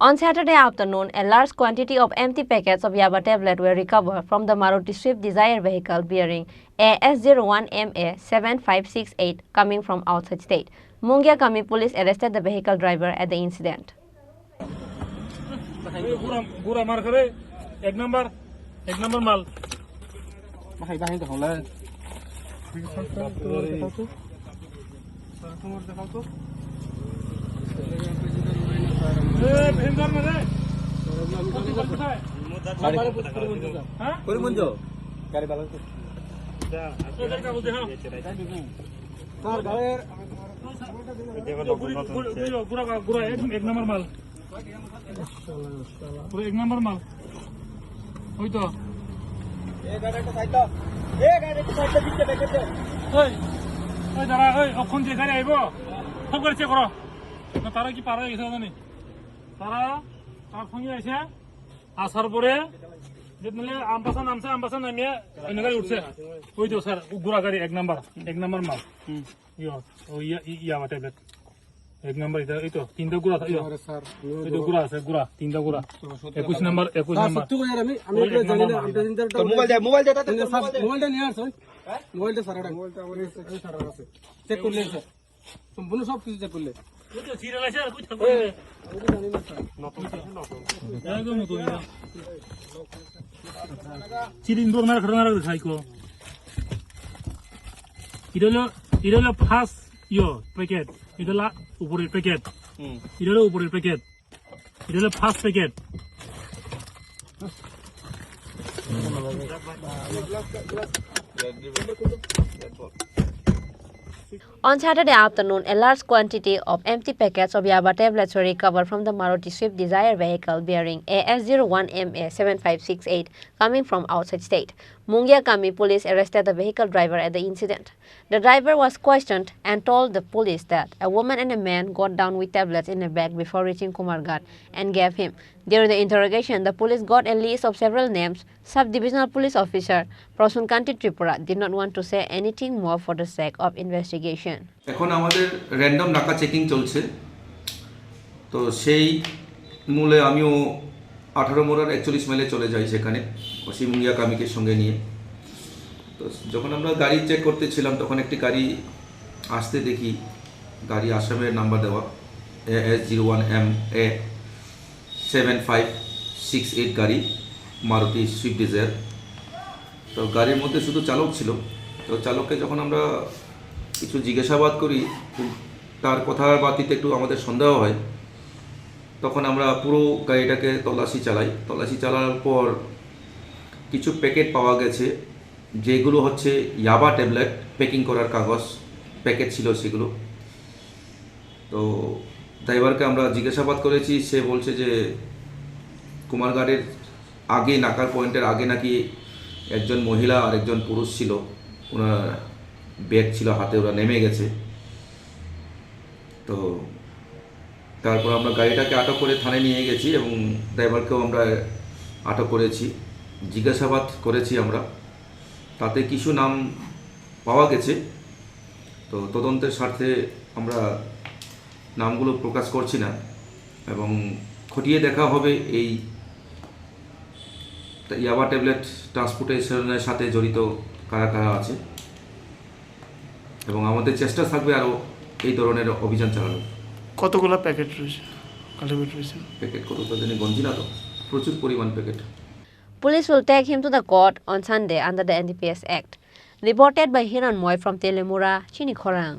On Saturday afternoon, a large quantity of empty packets of Yaba tablet were recovered from the Maruti Swift Dzire vehicle bearing AS01MA7568 coming from outside state. Mungia Kami police arrested the vehicle driver at the incident. আসার পরে যেদিনে আমপাসা নামিয়ে অন্য গাড়ি উঠছে ওই তো sir গুড়া গাড়ি এক নাম্বার মাল ইয়াবা ট্যাবলেট এক নাম্বার এটা এই তো তিনটা গুড়া স্যার এই তো গুড়া আছে গুড়া তিনটা গুড়া 21 নাম্বার সত্যি কই আমি জানি না আমি মোবাইলটা নিয়ে আসো মোবাইলটা স্যার এটা মোবাইলটা আমার স্যার আছে চেক করলেন স্যার সম্পূর্ণ সব কিছু চেক করলেন ওই তো সিরিয়াল আছে আর কই থাকবে আমি জানি না স্যার নতুন একদম নতুন চিরিং দোর মারা ঘটনা খাইকো এটা হলো ফার্স্ট প্যাকেট এটা হলো উপরের প্যাকেট এটা হলো উপরের প্যাকেট এটা হলো first packet On Saturday afternoon, a large quantity of empty packets of Yaba tablets were recovered from the Maruti Swift Dzire vehicle bearing AS01MA7568 coming from outside state. Mungia Kami police arrested the vehicle driver at the incident. The driver was questioned and told the police that a woman and a man got down with tablets in a bag before reaching Kumarghat and gave him. During the interrogation, the police got a list of several names. Sub-divisional police officer Prasun Kanti Tripura did not want to say anything more for the sake of investigation. এখন আমাদের random নাকা checking চলছে তো সেই মূলে আমিও 18 মোড়ার 41 মাইলে চলে যাই সেখানে ওসি মুঙ্গিয়া কামিকে সঙ্গে নিয়ে তো যখন আমরা গাড়ি চেক করতেছিলাম তখন একটি গাড়ি আসতে দেখি গাড়ি আসামের নাম্বার দেওয়া AS01MA7568 গাড়ি মারুতি সুইফট ডিজায়ার তো গাড়ির মধ্যে শুধু চালক ছিল তো চালককে যখন আমরা কিছু জিজ্ঞাসাবাদ করি তার কথার বাতিতে একটু আমাদের সন্দেহ হয় তখন আমরা পুরো গাড়িটাকে তল্লাশি চালানোর পর কিছু প্যাকেট পাওয়া গেছে যেগুলো হচ্ছে ইয়াবা ট্যাবলেট প্যাকিং করার কাগজ প্যাকেট ছিল সেগুলো তো ড্রাইভারকে আমরা জিজ্ঞাসাবাদ করেছি সে বলছে যে কুমারঘাটের আগে নাকার পয়েন্টের আগে নাকি একজন মহিলা আর একজন পুরুষ ছিল ওনার ব্যাগ ছিল হাতে ওরা নেমে গেছে তো তারপর আমরা গাড়িটাকে আটক করে থানায় নিয়ে গেছি এবং ড্রাইভারকেও আমরা আটক করেছি জিজ্ঞাসাবাদ করেছি আমরা তাতে কিছু নাম পাওয়া গেছে তো তদন্তের স্বার্থে আমরা নামগুলো প্রকাশ করছি না এবং খতিয়ে দেখা হবে এই ইয়াবা ট্যাবলেট ট্রান্সপোর্টেশনের সাথে জড়িত কারা কারা আছে এবং আমাদের চেষ্টা থাকবে আরও এই ধরনের অভিযান চালানো কতগুলো প্যাকেট রয়েছে প্যাকেট কতটা জানি গঞ্জি না তো প্রচুর পরিমাণ packet Police will take him to the court on Sunday under the NDPS Act. Reported by Hiran Moy from Telemura, Chini Khorang.